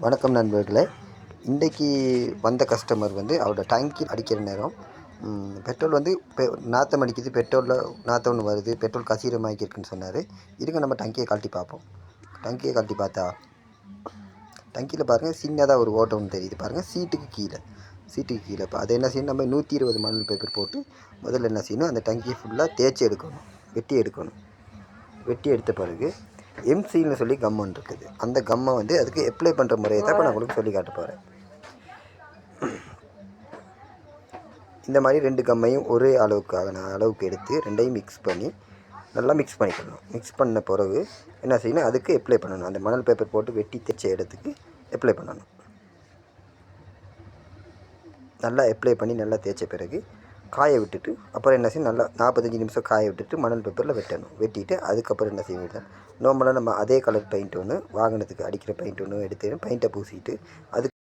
வணக்கம் நண்பர்களே. இன்றைக்கி வந்த கஸ்டமர் வந்து அவரோட டேங்கி அடிக்கிற நேரம் பெட்ரோல் வந்து நாற்றம் அடிக்குது, பெட்ரோலில் நாற்றம் ஒன்று வருது, பெட்ரோல் கசிகிற இருக்குன்னு சொன்னார். இருங்க நம்ம டங்கியை கழட்டி பார்ப்போம். டங்கியை கழட்டி பார்த்தா டங்கியில் பாருங்கள் சின்னதாக ஒரு ஓட்டை ஒன்று தெரியுது பாருங்கள், சீட்டுக்கு கீழே. இப்போ அதை என்ன செய்யணும், நம்ம 120 மணல் பேப்பர் போட்டு முதல்ல என்ன செய்யணும், அந்த டங்கியை ஃபுல்லாக தேய்ச்சி எடுக்கணும், வெட்டி எடுத்த பிறகு எம்சின்னு சொல்லி கம் ஒன்று இருக்குது. அந்த கம்மை வந்து அதுக்கு அப்ளை பண்ணுற முறையை தான் இப்போ நான் உங்களுக்கு சொல்லி காட்ட போகிறேன். இந்த மாதிரி 2 கம்மையும் ஒரே அளவுக்கு எடுத்து ரெண்டையும் நல்லா மிக்ஸ் பண்ணிக்கணும். மிக்ஸ் பண்ண பிறகு என்ன செய்யணும், அதுக்கு அப்ளை பண்ணணும். அந்த மணல் பேப்பர் போட்டு வெட்டி தேய்ச்ச இடத்துக்கு அப்ளை பண்ணணும். நல்லா அப்ளை பண்ணி நல்லா தேய்ச்ச பிறகு காய விட்டுட்டு அப்புறம் என்ன செய்யணும், நல்லா 45 நிமிஷம் காய விட்டுட்டு மணல் பேப்பரில் வெட்டிட்டு அதுக்கப்புறம் என்ன செய்ய வேண்டியது, நார்மலாக நம்ம அதே கலர் பெயிண்ட் ஒன்று வாகனத்துக்கு அடிக்கிற பெயிண்ட் ஒன்று எடுத்து பெயிண்ட்டை பூசிட்டு அதுக்கு